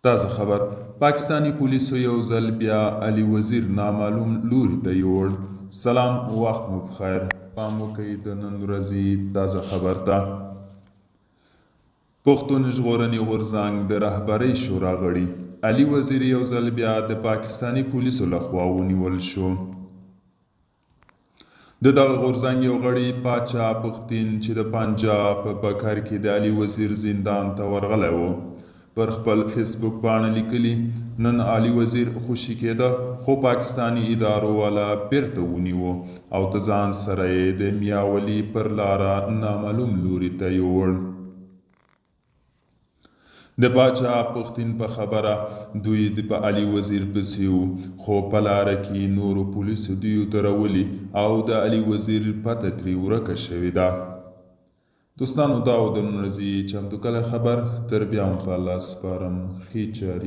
تازه خبر پاکستانی پولیسو یو ځل بیا علي وزیر نامعلوم لوري ته یوړ. سلام، وخت مو بخیر. پام وکړئ د نن ورځې تازه خبر ته. پښتون ژغورنې غورځنګ د رهبرۍ شورا غړي علي وزیر یو ځل بیا د پاکستاني پولیسو لخوا ونیول شو. د دغه غورځنګ یو غړي پاچا پښتين چې د پنجاب په بکر کې د علي وزیر زندان ته ورغلی و، پر خپل فیسبوک باندې لیکلي نن علي وزیر خوشي کېده، خو پاکستاني ادارو والا بیرته ونیو او د ځان سره یې د میاولي پر لاره نامعلوم لوري ته یوړ. د پاچا پښتين په خبره دوی په علي وزیر پسې وو، خو په لاره کې نورو پولیسو دوی درولي او د علي وزیر پته ترې ورکه شوې ده. دوستانو، دا و د نن ورځې چمتو کلی خبر. تر بیا هم په الله سپارم. ښې چارې